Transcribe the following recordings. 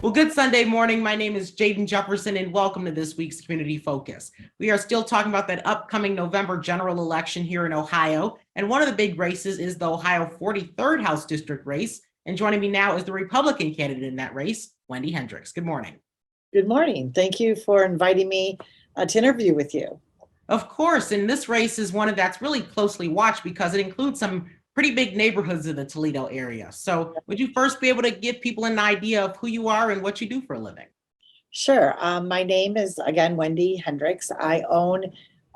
Well, good Sunday morning. My name is Jaden Jefferson, and welcome to this week's Community Focus. We are still talking about that upcoming November general election here in Ohio, and one of the big races is the Ohio 43rd House District race. And joining me now is the Republican candidate in that race, Wendi Hendricks. Good morning. Good morning. Thank you for inviting me to interview with you. Of course, and this race is one that's really closely watched because it includes some pretty big neighborhoods in the Toledo area. So would you first be able to give people an idea of who you are and what you do for a living? Sure. My name is, again, Wendi Hendricks. I own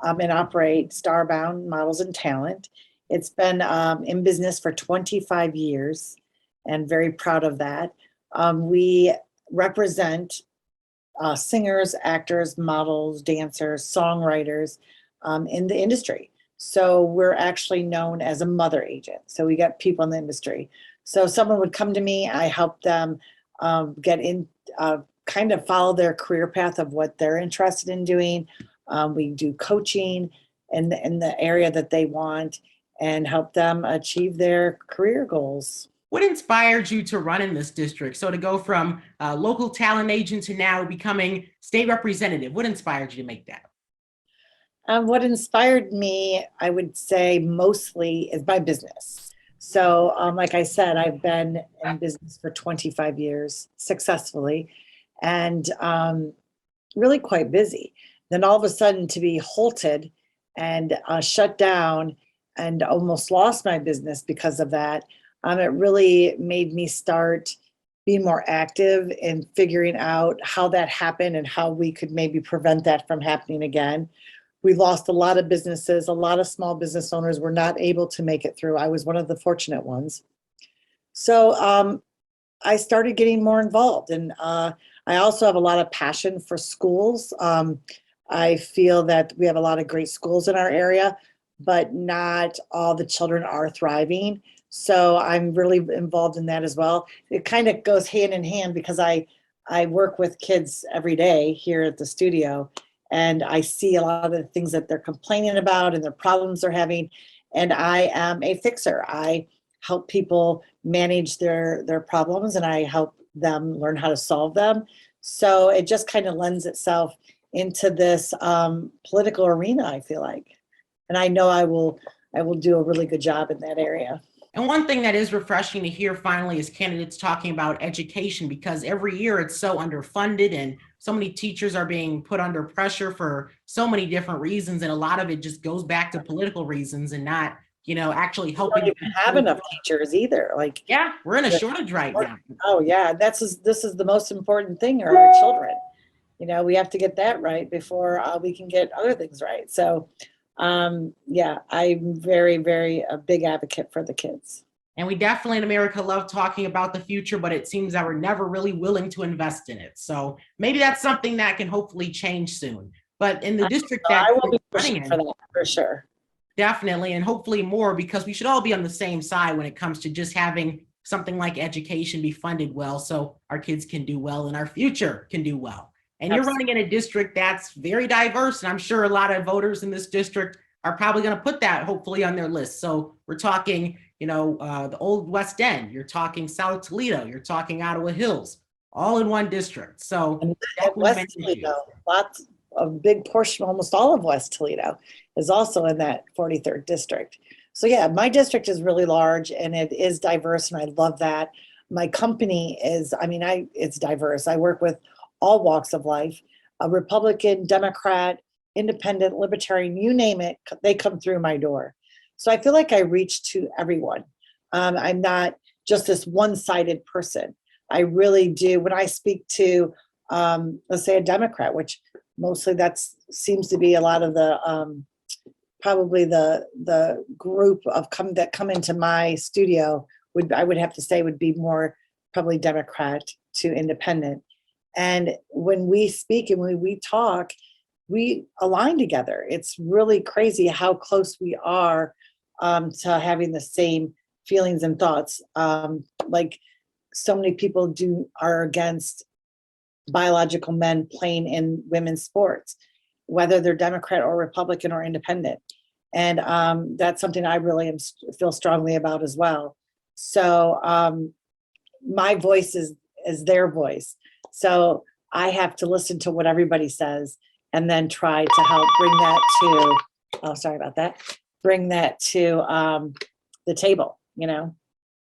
and operate Starbound Models and Talent. It's been in business for 25 years and very proud of that. We represent singers, actors, models, dancers, songwriters in the industry. So we're actually known as a mother agent. So we got people in the industry. So someone would come to me, I help them get in, kind of follow their career path of what they're interested in doing. We do coaching in the area that they want and help them achieve their career goals. What inspired you to run in this district? So to go from local talent agent to now becoming state representative, what inspired you to make that? What inspired me, I would say mostly, is my business. So like I said, I've been in business for 25 years successfully and really quite busy. Then all of a sudden to be halted and shut down and almost lost my business because of that, it really made me start being more active in figuring out how that happened and how we could maybe prevent that from happening again. We lost a lot of businesses. A lot of small business owners were not able to make it through. I was one of the fortunate ones. So I started getting more involved, and I also have a lot of passion for schools. I feel that we have a lot of great schools in our area, but not all the children are thriving. So I'm really involved in that as well. It kind of goes hand in hand because I work with kids every day here at the studio, and I see a lot of the things that they're complaining about and the problems they're having. And I am a fixer. I help people manage their problems, and I help them learn how to solve them. So it just kind of lends itself into this political arena, I feel like. And I know I will do a really good job in that area. And one thing that is refreshing to hear finally is candidates talking about education, because every year it's so underfunded and so many teachers are being put under pressure for so many different reasons. And a lot of it just goes back to political reasons and not, actually helping. We don't even have enough teachers either. Like, yeah, we're in a shortage right now. Oh yeah, this is the most important thing are our children. We have to get that right before we can get other things right. So yeah, I'm very, very a big advocate for the kids. And we definitely in America love talking about the future, but it seems that we're never really willing to invest in it. So maybe that's something that can hopefully change soon. But in the district that I will be pushing for that for sure. Definitely, and hopefully more, because we should all be on the same side when it comes to just having something like education be funded well so our kids can do well and our future can do well. And you're running in a district that's very diverse, and I'm sure a lot of voters in this district are probably going to put that hopefully on their list. So we're talking, the old West End, you're talking South Toledo, you're talking Ottawa Hills, all in one district. So West Toledo, lots of big portion, almost all of West Toledo is also in that 43rd district. So yeah, my district is really large and it is diverse, and I love that. My company is, it's diverse. I work with all walks of life, a Republican, Democrat, independent, libertarian, you name it, they come through my door. So I feel like I reach to everyone. I'm not just this one-sided person. I really do. When I speak to, let's say a Democrat, which mostly that seems to be a lot of the, probably the group of that come into my studio I would have to say would be more probably Democrat to independent. And when we speak and when we talk, we align together. It's really crazy how close we are to having the same feelings and thoughts. Like so many people are against biological men playing in women's sports, whether they're Democrat or Republican or independent. And that's something I really feel strongly about as well. So my voice is their voice. So I have to listen to what everybody says and then try to help bring that to, oh, sorry about that, bring that to the table, you know?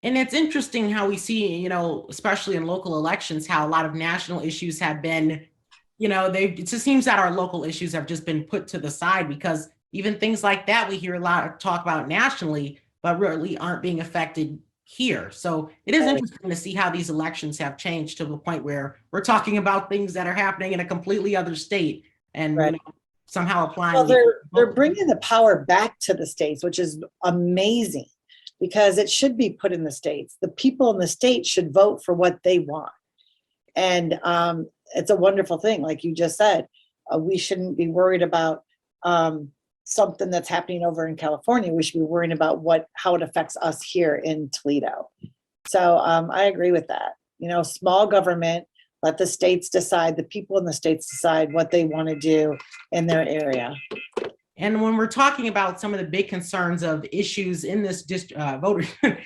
And it's interesting how we see, you know, especially in local elections, how a lot of national issues have been, you know, it just seems that our local issues have just been put to the side, because even things like that we hear a lot of talk about nationally, but really aren't being affected here. So it is interesting to see how these elections have changed to the point where we're talking about things that are happening in a completely other state, and Right. you know, somehow applying. Well, they're bringing the power back to the states, which is amazing, because it should be put in the states. The people in the states should vote for what they want. And it's a wonderful thing. Like you just said, we shouldn't be worried about something that's happening over in California. We should be worrying about how it affects us here in Toledo. So I agree with that. You know, small government, let the states decide, the people in the states decide what they want to do in their area. And when we're talking about some of the big concerns of issues in this district,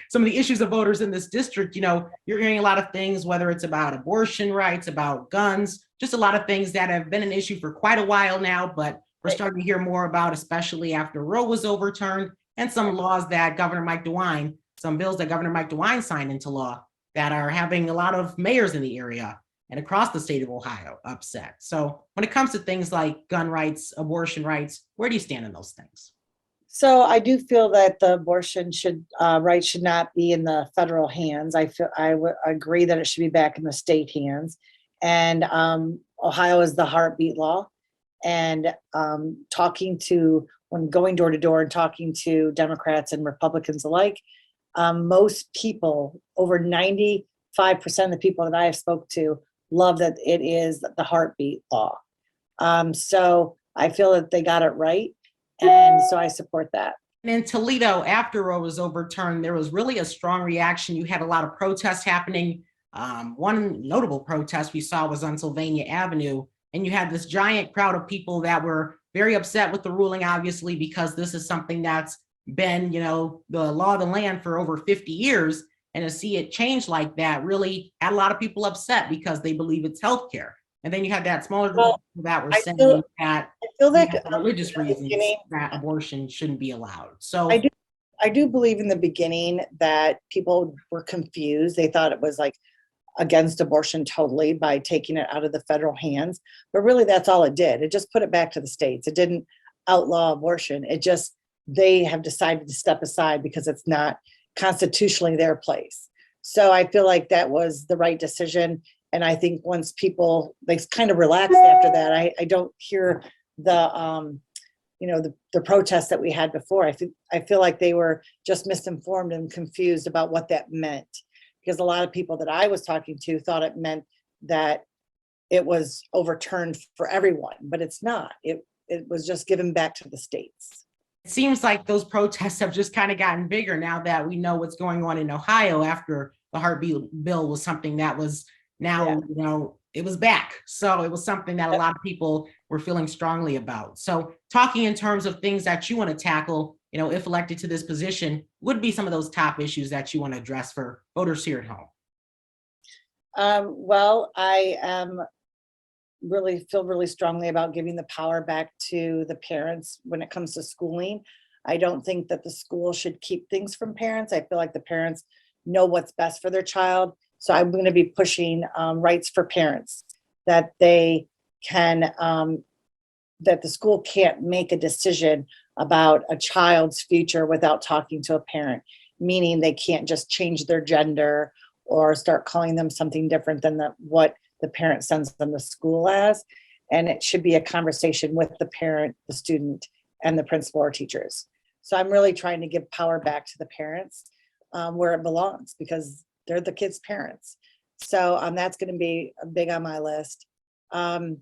some of the issues of voters in this district, you know, you're hearing a lot of things, whether it's about abortion rights, about guns, just a lot of things that have been an issue for quite a while now, but we're starting to hear more about, especially after Roe was overturned, and some laws that some bills that Governor Mike DeWine signed into law that are having a lot of mayors in the area and across the state of Ohio upset. So when it comes to things like gun rights, abortion rights, where do you stand on those things? So I do feel that the abortion rights should not be in the federal hands. I would agree that it should be back in the state hands. And Ohio is the heartbeat law. And when going door to door and talking to Democrats and Republicans alike, most people, over 95% of the people that I have spoke to, love that it is the heartbeat law. So I feel that they got it right. And so I support that. And in Toledo, after Roe was overturned, there was really a strong reaction. You had a lot of protests happening. One notable protest we saw was on Sylvania Avenue, and you had this giant crowd of people that were very upset with the ruling, obviously, because this is something that's been, you know, the law of the land for over 50 years. And to see it change like that really had a lot of people upset because they believe it's healthcare. And then you had that smaller group that were saying that religious reasons that abortion shouldn't be allowed. So I do believe in the beginning that people were confused. They thought it was like against abortion totally by taking it out of the federal hands. But really, that's all it did. It just put it back to the states. It didn't outlaw abortion. They have decided to step aside because it's not constitutionally their place. So I feel like that was the right decision. And I think once they kind of relaxed after that, I don't hear the protests that we had before. I feel like they were just misinformed and confused about what that meant, because a lot of people that I was talking to thought it meant that it was overturned for everyone, but it's not. It was just given back to the states. It seems like those protests have just kind of gotten bigger now that we know what's going on in Ohio after the heartbeat bill was something that was now, you know, it was back. So it was something that a lot of people were feeling strongly about. So talking in terms of things that you want to tackle, you know, if elected to this position, would be some of those top issues that you want to address for voters here at home? Well, I feel really strongly about giving the power back to the parents when it comes to schooling. I don't think that the school should keep things from parents. I feel like the parents know what's best for their child. So I'm going to be pushing rights for parents, that they can, that the school can't make a decision about a child's future without talking to a parent, meaning they can't just change their gender or start calling them something different than what the parent sends them to school as. And it should be a conversation with the parent, the student, and the principal or teachers. So I'm really trying to give power back to the parents where it belongs, because they're the kids' parents. So that's going to be big on my list. And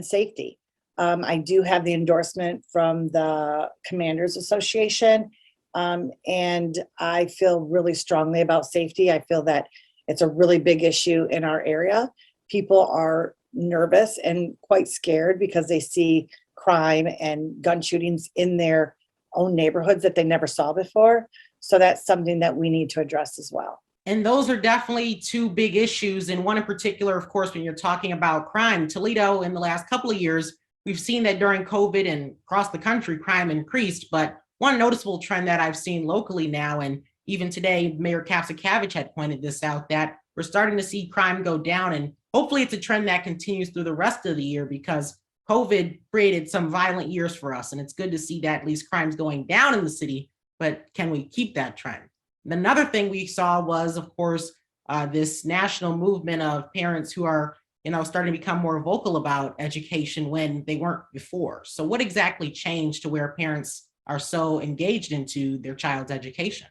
safety. I do have the endorsement from the Commanders Association, and I feel really strongly about safety. I feel that it's a really big issue in our area. People are nervous and quite scared because they see crime and gun shootings in their own neighborhoods that they never saw before. So that's something that we need to address as well. And those are definitely two big issues. And one in particular, of course, when you're talking about crime, Toledo in the last couple of years, we've seen that during COVID and across the country, crime increased. But one noticeable trend that I've seen locally now, and even today, Mayor Kapsakavich had pointed this out, that we're starting to see crime go down. And hopefully it's a trend that continues through the rest of the year, because COVID created some violent years for us. And it's good to see that at least crime's going down in the city, but can we keep that trend? Another thing we saw was, of course, this national movement of parents who are, starting to become more vocal about education when they weren't before. So what exactly changed to where parents are so engaged into their child's education?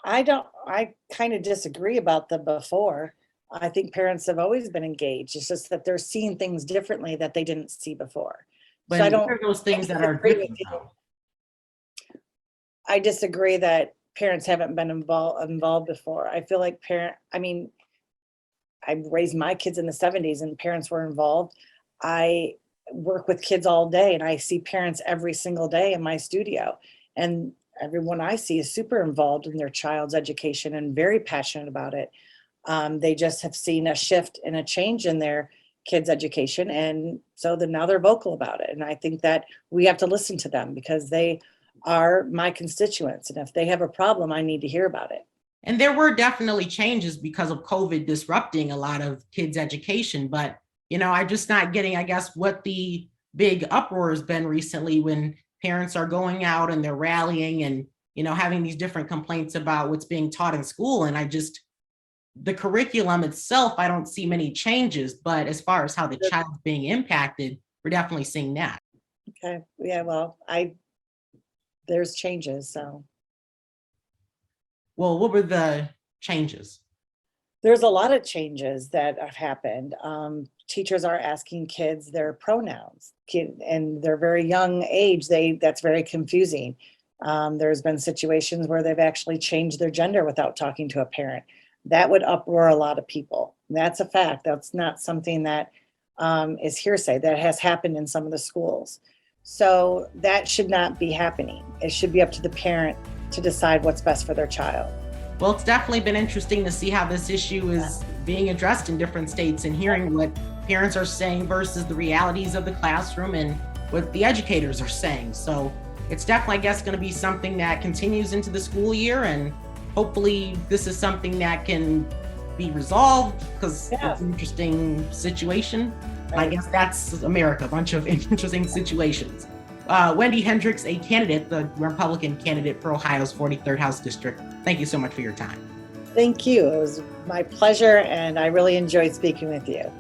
I kind of disagree about the before. I think parents have always been engaged. It's just that they're seeing things differently that they didn't see before. But So I don't what are those things that are disagree with different, you. though? I disagree that parents haven't been involved before. I feel like I raised my kids in the 70s and parents were involved. I work with kids all day and I see parents every single day in my studio. And everyone I see is super involved in their child's education and very passionate about it. They just have seen a shift and a change in their kids' education. And so now they're vocal about it. And I think that we have to listen to them because they are my constituents. And if they have a problem, I need to hear about it. And there were definitely changes because of COVID disrupting a lot of kids' education. But, I'm just not getting, I guess, what the big uproar has been recently when parents are going out and they're rallying and, having these different complaints about what's being taught in school. And the curriculum itself, I don't see many changes. But as far as how the child's being impacted, we're definitely seeing that. Okay. Yeah, well, there's changes, so. Well, what were the changes? There's a lot of changes that have happened. Teachers are asking kids their pronouns, and they're very young age. That's very confusing. There's been situations where they've actually changed their gender without talking to a parent. That would uproar a lot of people. That's a fact. That's not something that is hearsay. That has happened in some of the schools. So that should not be happening. It should be up to the parent to decide what's best for their child. Well, it's definitely been interesting to see how this issue is being addressed in different states and hearing what parents are saying versus the realities of the classroom and what the educators are saying. So it's definitely, I guess, going to be something that continues into the school year, and hopefully this is something that can be resolved because it's an interesting situation. I guess that's America, a bunch of interesting situations. Wendi Hendricks, a candidate, the Republican candidate for Ohio's 43rd House District. Thank you so much for your time. Thank you. It was my pleasure, and I really enjoyed speaking with you.